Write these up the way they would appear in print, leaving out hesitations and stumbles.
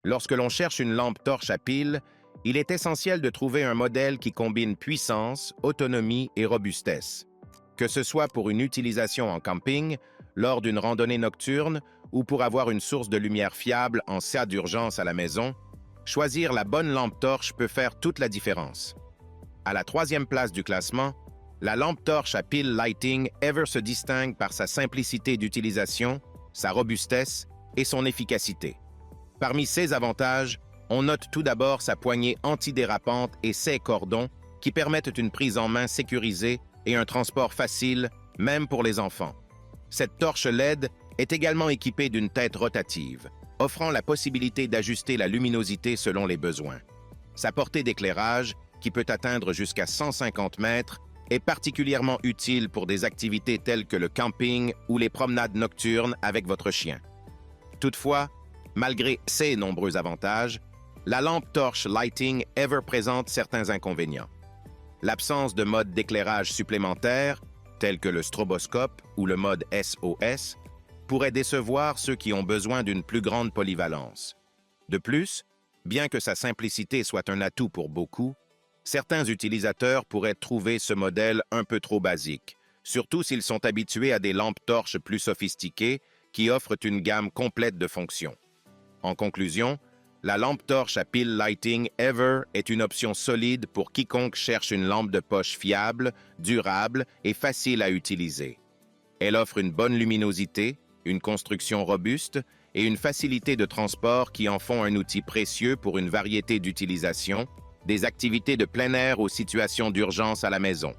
Lorsque l'on cherche une lampe torche à pile, il est essentiel de trouver un modèle qui combine puissance, autonomie et robustesse. Que ce soit pour une utilisation en camping, lors d'une randonnée nocturne ou pour avoir une source de lumière fiable en cas d'urgence à la maison, choisir la bonne lampe torche peut faire toute la différence. À la 3e place du classement, la lampe torche à pile Lighting Ever se distingue par sa simplicité d'utilisation, sa robustesse et son efficacité. Parmi ses avantages, on note tout d'abord sa poignée antidérapante et ses cordons qui permettent une prise en main sécurisée et un transport facile, même pour les enfants. Cette torche LED est également équipée d'une tête rotative, offrant la possibilité d'ajuster la luminosité selon les besoins. Sa portée d'éclairage, qui peut atteindre jusqu'à 150 mètres, est particulièrement utile pour des activités telles que le camping ou les promenades nocturnes avec votre chien. Toutefois, malgré ces nombreux avantages, la lampe torche Lighting Ever présente certains inconvénients. L'absence de mode d'éclairage supplémentaire, tel que le stroboscope ou le mode SOS, pourrait décevoir ceux qui ont besoin d'une plus grande polyvalence. De plus, bien que sa simplicité soit un atout pour beaucoup, certains utilisateurs pourraient trouver ce modèle un peu trop basique, surtout s'ils sont habitués à des lampes torches plus sophistiquées qui offrent une gamme complète de fonctions. En conclusion, la lampe torche à pile Lighting Ever est une option solide pour quiconque cherche une lampe de poche fiable, durable et facile à utiliser. Elle offre une bonne luminosité, une construction robuste et une facilité de transport qui en font un outil précieux pour une variété d'utilisations, des activités de plein air aux situations d'urgence à la maison.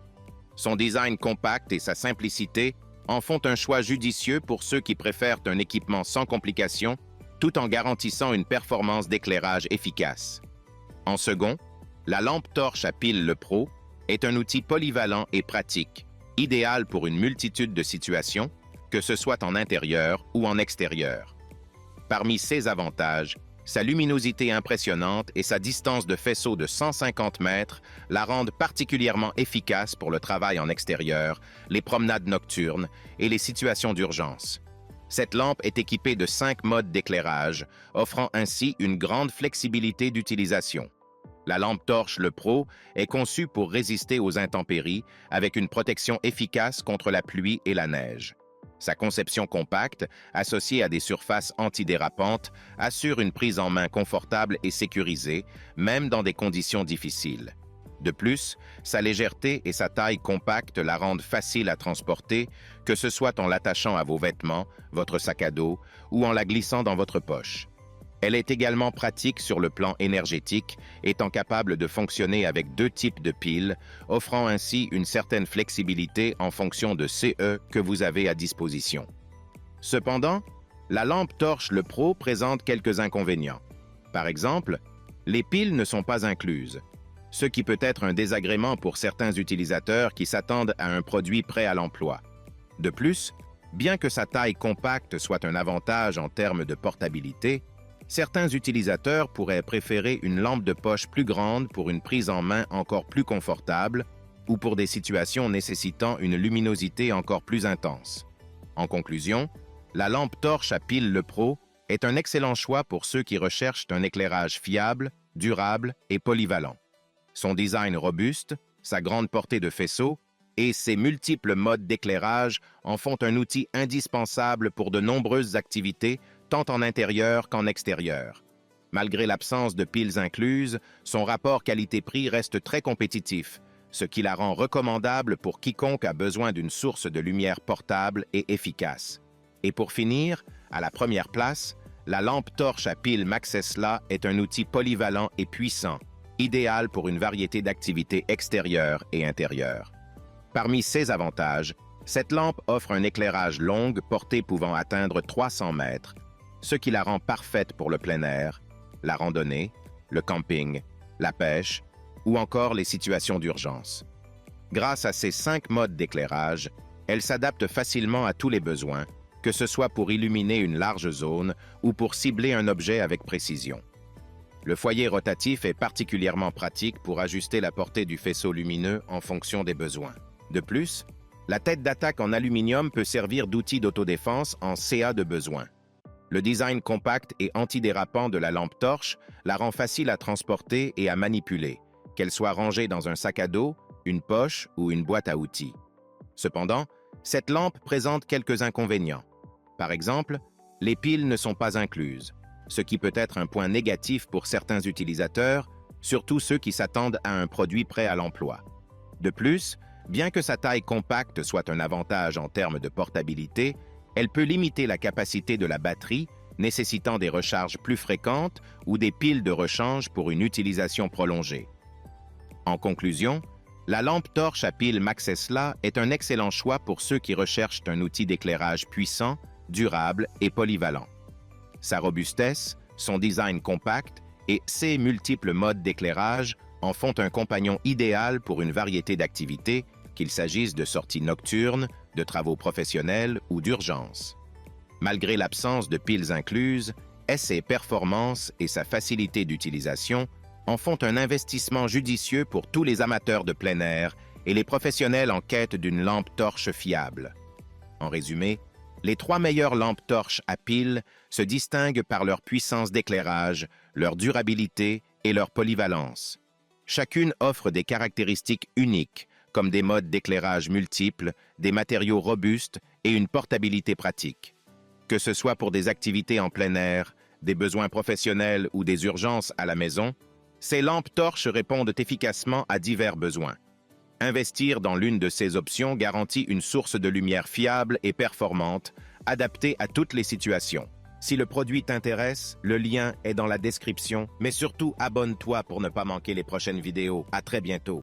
Son design compact et sa simplicité en font un choix judicieux pour ceux qui préfèrent un équipement sans complications, tout en garantissant une performance d'éclairage efficace. En second, la lampe torche à pile Le Pro est un outil polyvalent et pratique, idéal pour une multitude de situations, que ce soit en intérieur ou en extérieur. Parmi ses avantages, sa luminosité impressionnante et sa distance de faisceau de 150 mètres la rendent particulièrement efficace pour le travail en extérieur, les promenades nocturnes et les situations d'urgence. Cette lampe est équipée de 5 modes d'éclairage, offrant ainsi une grande flexibilité d'utilisation. La lampe torche Le Pro est conçue pour résister aux intempéries avec une protection efficace contre la pluie et la neige. Sa conception compacte, associée à des surfaces antidérapantes, assure une prise en main confortable et sécurisée, même dans des conditions difficiles. De plus, sa légèreté et sa taille compacte la rendent facile à transporter, que ce soit en l'attachant à vos vêtements, votre sac à dos ou en la glissant dans votre poche. Elle est également pratique sur le plan énergétique, étant capable de fonctionner avec 2 types de piles, offrant ainsi une certaine flexibilité en fonction de CE que vous avez à disposition. Cependant, la lampe torche Le Pro présente quelques inconvénients. Par exemple, les piles ne sont pas incluses, ce qui peut être un désagrément pour certains utilisateurs qui s'attendent à un produit prêt à l'emploi. De plus, bien que sa taille compacte soit un avantage en termes de portabilité, certains utilisateurs pourraient préférer une lampe de poche plus grande pour une prise en main encore plus confortable ou pour des situations nécessitant une luminosité encore plus intense. En conclusion, la lampe torche à pile Le Pro est un excellent choix pour ceux qui recherchent un éclairage fiable, durable et polyvalent. Son design robuste, sa grande portée de faisceau et ses multiples modes d'éclairage en font un outil indispensable pour de nombreuses activités, tant en intérieur qu'en extérieur. Malgré l'absence de piles incluses, son rapport qualité-prix reste très compétitif, ce qui la rend recommandable pour quiconque a besoin d'une source de lumière portable et efficace. Et pour finir, à la première place, la lampe torche à pile Maxesla est un outil polyvalent et puissant, idéal pour une variété d'activités extérieures et intérieures. Parmi ses avantages, cette lampe offre un éclairage long, portée pouvant atteindre 300 mètres, ce qui la rend parfaite pour le plein air, la randonnée, le camping, la pêche ou encore les situations d'urgence. Grâce à ses 5 modes d'éclairage, elle s'adapte facilement à tous les besoins, que ce soit pour illuminer une large zone ou pour cibler un objet avec précision. Le foyer rotatif est particulièrement pratique pour ajuster la portée du faisceau lumineux en fonction des besoins. De plus, la tête d'attaque en aluminium peut servir d'outil d'autodéfense en CA de besoin. Le design compact et antidérapant de la lampe torche la rend facile à transporter et à manipuler, qu'elle soit rangée dans un sac à dos, une poche ou une boîte à outils. Cependant, cette lampe présente quelques inconvénients. Par exemple, les piles ne sont pas incluses, ce qui peut être un point négatif pour certains utilisateurs, surtout ceux qui s'attendent à un produit prêt à l'emploi. De plus, bien que sa taille compacte soit un avantage en termes de portabilité, elle peut limiter la capacité de la batterie, nécessitant des recharges plus fréquentes ou des piles de rechange pour une utilisation prolongée. En conclusion, la lampe torche à pile Maxesla est un excellent choix pour ceux qui recherchent un outil d'éclairage puissant, durable et polyvalent. Sa robustesse, son design compact et ses multiples modes d'éclairage en font un compagnon idéal pour une variété d'activités, qu'il s'agisse de sorties nocturnes, de travaux professionnels ou d'urgence. Malgré l'absence de piles incluses, ses performances et sa facilité d'utilisation en font un investissement judicieux pour tous les amateurs de plein air et les professionnels en quête d'une lampe torche fiable. En résumé, les 3 meilleures lampes torches à piles se distinguent par leur puissance d'éclairage, leur durabilité et leur polyvalence. Chacune offre des caractéristiques uniques, comme des modes d'éclairage multiples, des matériaux robustes et une portabilité pratique. Que ce soit pour des activités en plein air, des besoins professionnels ou des urgences à la maison, ces lampes torches répondent efficacement à divers besoins. Investir dans l'une de ces options garantit une source de lumière fiable et performante, adaptée à toutes les situations. Si le produit t'intéresse, le lien est dans la description, mais surtout abonne-toi pour ne pas manquer les prochaines vidéos. À très bientôt.